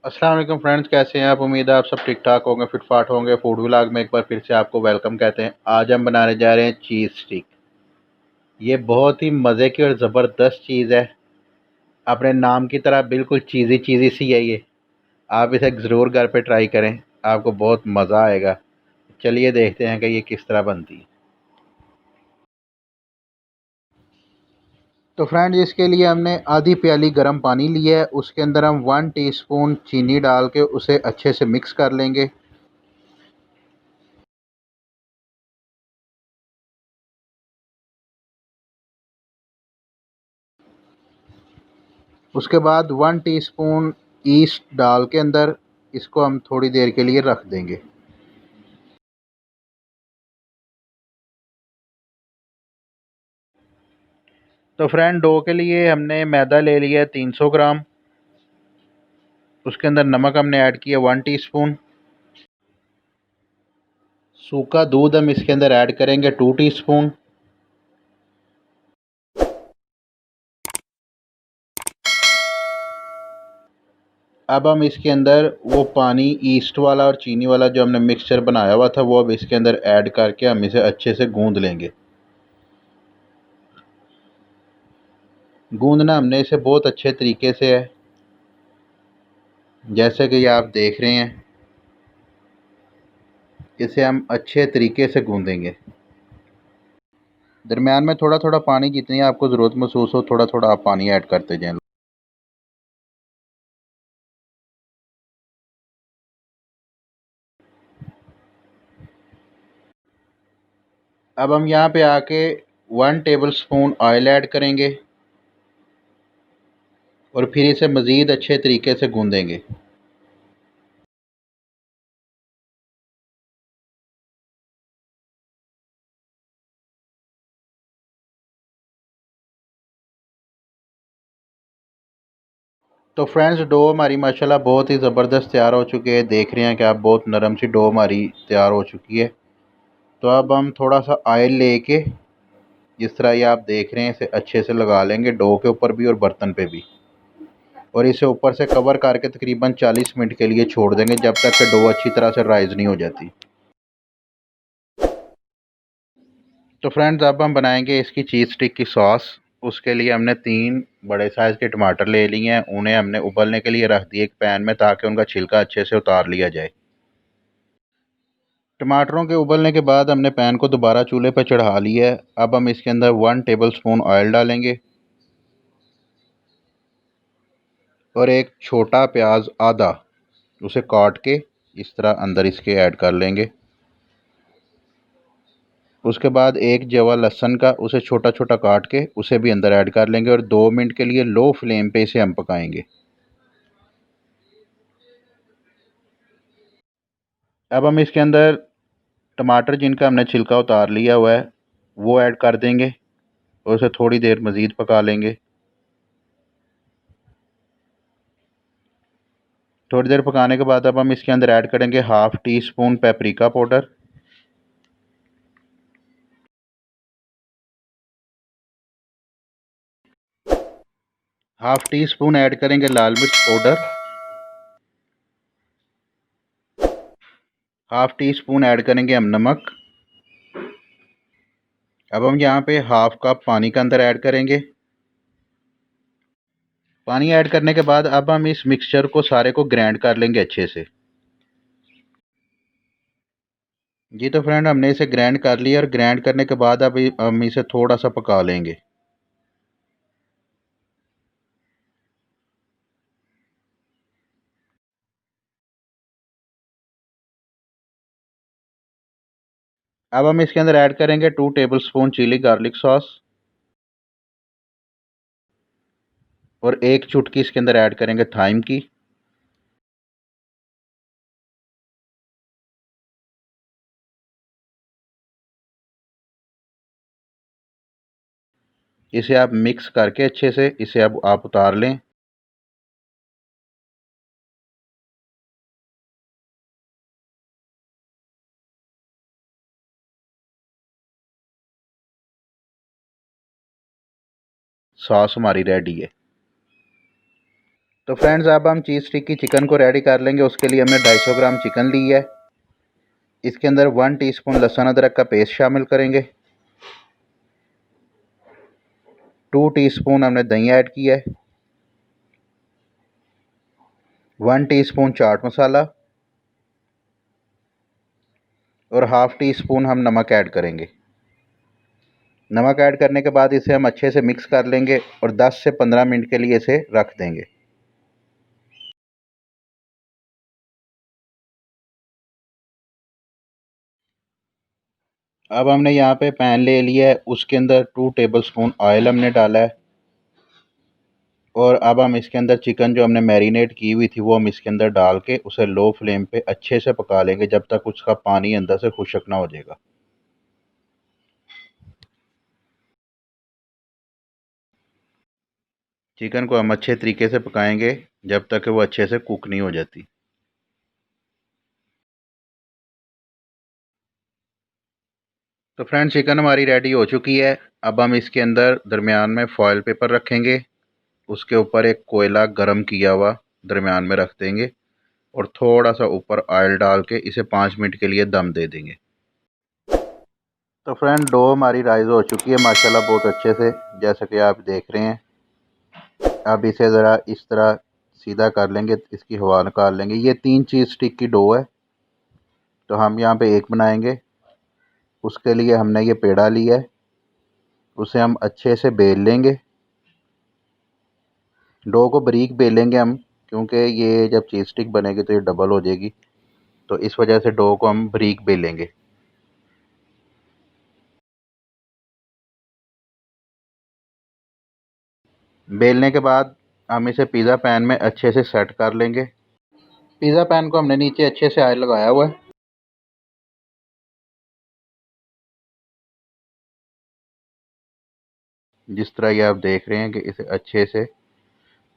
अस्सलाम वालेकुम फ्रेंड्स, कैसे हैं आप? उम्मीद है आप सब ठीक ठाक होंगे, फिट फाट होंगे। फूड व्लॉग में एक बार फिर से आपको वेलकम कहते हैं। आज हम बनाने जा रहे हैं चीज़ स्टिक। ये बहुत ही मज़े की और ज़बरदस्त चीज़ है। अपने नाम की तरह बिल्कुल चीज़ी चीज़ी सी है ये। आप इसे ज़रूर घर पे ट्राई करें, आपको बहुत मज़ा आएगा। चलिए देखते हैं कि ये किस तरह बनती है। तो फ्रेंड्स, इसके लिए हमने आधी प्याली गर्म पानी लिया है। उसके अंदर हम 1 टीस्पून चीनी डाल के उसे अच्छे से मिक्स कर लेंगे। उसके बाद 1 टीस्पून ईस्ट डाल के अंदर इसको हम थोड़ी देर के लिए रख देंगे। तो फ्रेंड, डो के लिए हमने मैदा ले लिया है 300 ग्राम। उसके अंदर नमक हमने ऐड किया 1 टीस्पून। सूखा दूध हम इसके अंदर ऐड करेंगे 2 टीस्पून। अब हम इसके अंदर वो पानी ईस्ट वाला और चीनी वाला जो हमने मिक्सचर बनाया हुआ था वो अब इसके अंदर ऐड करके हम इसे अच्छे से गूंद लेंगे। गूंदना हमने इसे बहुत अच्छे तरीके से है, जैसे कि ये आप देख रहे हैं। इसे हम अच्छे तरीके से गूंदेंगे। दरमियान में थोड़ा थोड़ा पानी, जितनी आपको ज़रूरत महसूस हो थोड़ा थोड़ा आप पानी ऐड करते जाएं। अब हम यहाँ पे आके 1 टेबल स्पून ऑयल ऐड करेंगे और फिर इसे मज़ीद अच्छे तरीके से गूंदेंगे। तो फ्रेंड्स, डो हमारी माशाल्लाह बहुत ही ज़बरदस्त तैयार हो चुकी है। देख रहे हैं कि आप बहुत नरम सी डो हमारी तैयार हो चुकी है। तो अब हम थोड़ा सा ऑयल लेके, जिस तरह ये आप देख रहे हैं, इसे अच्छे से लगा लेंगे डो के ऊपर भी और बर्तन पे भी। और इसे ऊपर से कवर करके तकरीबन 40 मिनट के लिए छोड़ देंगे, जब तक कि डो अच्छी तरह से राइज़ नहीं हो जाती। तो फ्रेंड्स, अब हम बनाएंगे इसकी चीज़ स्टिक की सॉस। उसके लिए हमने 3 बड़े साइज़ के टमाटर ले लिए हैं। उन्हें हमने उबलने के लिए रख दिए एक पैन में, ताकि उनका छिलका अच्छे से उतार लिया जाए। टमाटरों के उबलने के बाद हमने पैन को दोबारा चूल्हे पर चढ़ा लिया है। अब हम इसके अंदर 1 टेबल स्पून ऑयल डालेंगे और एक छोटा प्याज आधा, उसे काट के इस तरह अंदर इसके ऐड कर लेंगे। उसके बाद एक जवा लहसुन का, उसे छोटा छोटा काट के उसे भी अंदर ऐड कर लेंगे और 2 मिनट के लिए लो फ्लेम पे इसे हम पकाएंगे। अब हम इसके अंदर टमाटर जिनका हमने छिलका उतार लिया हुआ है वो ऐड कर देंगे और उसे थोड़ी देर मज़ीद पका लेंगे। थोड़ी देर पकाने के बाद अब हम इसके अंदर ऐड करेंगे half tea spoon paprika powder, half tea spoon add करेंगे लाल मिर्च powder, half tea spoon add करेंगे हम नमक। अब हम यहाँ पे हाफ़ कप पानी का अंदर ऐड करेंगे। पानी ऐड करने के बाद अब हम इस मिक्सचर को सारे को ग्राइंड कर लेंगे अच्छे से। जी तो फ्रेंड, हमने इसे ग्राइंड कर लिया और ग्राइंड करने के बाद अब हम इसे थोड़ा सा पका लेंगे। अब हम इसके अंदर ऐड करेंगे 2 tablespoon chilli garlic sauce और एक चुटकी इसके अंदर ऐड करेंगे थाइम की। इसे आप मिक्स करके अच्छे से इसे अब आप उतार लें। सॉस हमारी रेडी है। तो फ्रेंड्स अब हम चीज़ टिक्की चिकन को रेडी कर लेंगे। उसके लिए हमने 250 ग्राम चिकन ली है। इसके अंदर 1 टीस्पून लहसुन अदरक का पेस्ट शामिल करेंगे। 2 टीस्पून हमने दही ऐड किया है। 1 टीस्पून चाट मसाला और हाफ़ टी स्पून हम नमक ऐड करेंगे। नमक ऐड करने के बाद इसे हम अच्छे से मिक्स कर लेंगे और 10 से 15 मिनट के लिए इसे रख देंगे। अब हमने यहाँ पे पैन ले लिया है। उसके अंदर 2 टेबलस्पून ऑयल हमने डाला है और अब हम इसके अंदर चिकन जो हमने मैरिनेट की हुई थी वो हम इसके अंदर डाल के उसे लो फ्लेम पे अच्छे से पका लेंगे जब तक उसका पानी अंदर से खुश्क ना हो जाएगा। चिकन को हम अच्छे तरीके से पकाएंगे जब तक कि वो अच्छे से कुक नहीं हो जाती। तो फ्रेंड चिकन हमारी रेडी हो चुकी है। अब हम इसके अंदर दरमियान में फॉयल पेपर रखेंगे। उसके ऊपर एक कोयला गरम किया हुआ दरमियान में रख देंगे और थोड़ा सा ऊपर ऑयल डाल के इसे 5 मिनट के लिए दम दे देंगे। तो फ्रेंड डो हमारी राइस हो चुकी है माशाल्लाह बहुत अच्छे से, जैसा कि आप देख रहे हैं। अब इसे ज़रा इस तरह सीधा कर लेंगे, इसकी हवा निकाल लेंगे। ये 3 चीज़ स्टिक की डो है, तो हम यहाँ पे एक बनाएंगे। उसके लिए हमने ये पेड़ा लिया है, उसे हम अच्छे से बेल लेंगे। डो को बारीक बेलेंगे हम, क्योंकि ये जब चीज़ स्टिक बनेगी तो ये डबल हो जाएगी, तो इस वजह से डो को हम बारीक बेलेंगे। बेलने के बाद हम इसे पिज़्ज़ा पैन में अच्छे से सेट कर लेंगे। पिज़्ज़ा पैन को हमने नीचे अच्छे से ऑयल लगाया हुआ है। जिस तरह ये आप देख रहे हैं कि इसे अच्छे से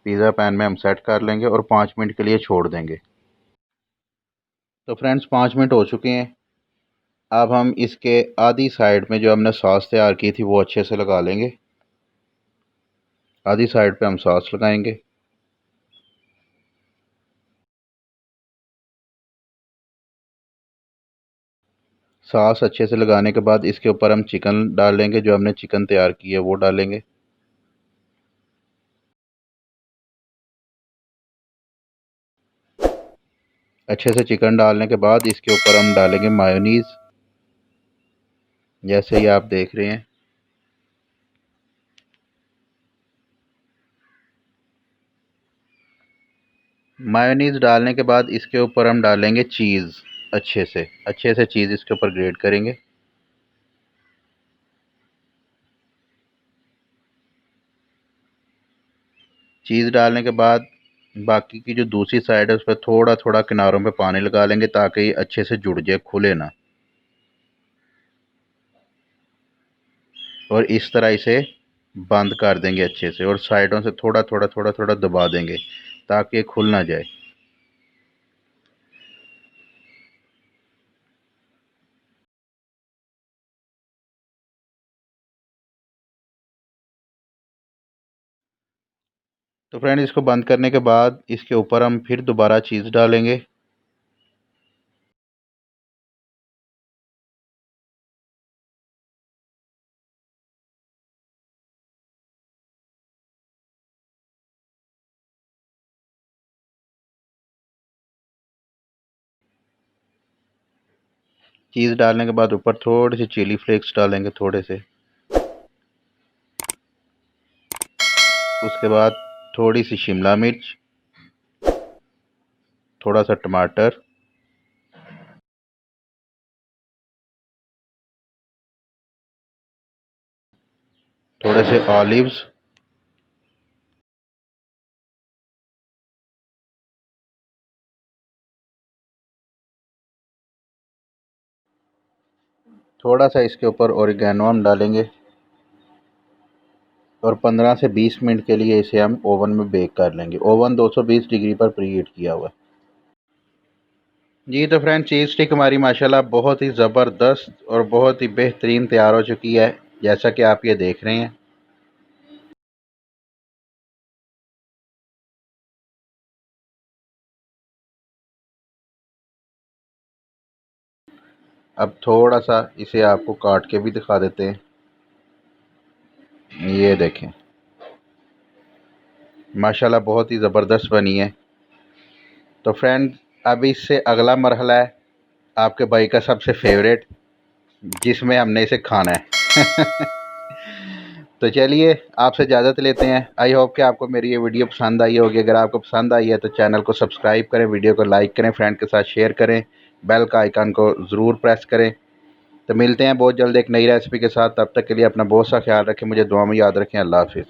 पिज़्ज़ा पैन में हम सेट कर लेंगे और 5 मिनट के लिए छोड़ देंगे। तो फ्रेंड्स 5 मिनट हो चुके हैं। अब हम इसके आधी साइड में जो हमने सॉस तैयार की थी वो अच्छे से लगा लेंगे। आधी साइड पे हम सॉस लगाएंगे। सॉस अच्छे से लगाने के बाद इसके ऊपर हम चिकन डाल लेंगे। जो हमने चिकन तैयार की है वो डालेंगे। अच्छे से चिकन डालने के बाद इसके ऊपर हम डालेंगे मायोनीज़, जैसे ही आप देख रहे हैं। मायोनीज़ डालने के बाद इसके ऊपर हम डालेंगे चीज़। अच्छे से चीज़ इसके ऊपर ग्रेट करेंगे। चीज़ डालने के बाद बाकी की जो दूसरी साइड है उस पर थोड़ा थोड़ा किनारों पे पानी लगा लेंगे ताकि ये अच्छे से जुड़ जाए, खुले ना। और इस तरह इसे बंद कर देंगे अच्छे से और साइडों से थोड़ा थोड़ा दबा देंगे ताकि ये खुल ना जाए। तो फ्रेंड इसको बंद करने के बाद इसके ऊपर हम फिर दोबारा चीज़ डालेंगे। चीज़ डालने के बाद ऊपर थोड़ी सी चिली फ्लेक्स डालेंगे थोड़े से। उसके बाद थोड़ी सी शिमला मिर्च, थोड़ा सा टमाटर, थोड़े से ऑलिव्स, थोड़ा सा इसके ऊपर ओरिगेनो हम डालेंगे और 15 से 20 मिनट के लिए इसे हम ओवन में बेक कर लेंगे। ओवन 220 डिग्री पर प्री हीट किया हुआ है। जी तो फ्रेंड चीज़ स्टिक हमारी माशाल्लाह बहुत ही ज़बरदस्त और बहुत ही बेहतरीन तैयार हो चुकी है, जैसा कि आप ये देख रहे हैं। अब थोड़ा सा इसे आपको काट के भी दिखा देते हैं। ये देखें, माशाल्लाह बहुत ही ज़बरदस्त बनी है। तो फ्रेंड, अब इससे अगला मरहला है आपके भाई का सबसे फेवरेट, जिसमें हमने इसे खाना है। तो चलिए आपसे इजाज़त लेते हैं। आई होप कि आपको मेरी ये वीडियो पसंद आई होगी। अगर आपको पसंद आई है तो चैनल को सब्सक्राइब करें, वीडियो को लाइक करें, फ्रेंड के साथ शेयर करें, बेल का आइकन को ज़रूर प्रेस करें। तो मिलते हैं बहुत जल्द एक नई रेसिपी के साथ। तब तक के लिए अपना बहुत सा ख्याल रखें, मुझे दुआ में याद रखें। अल्लाह हाफ़िज़।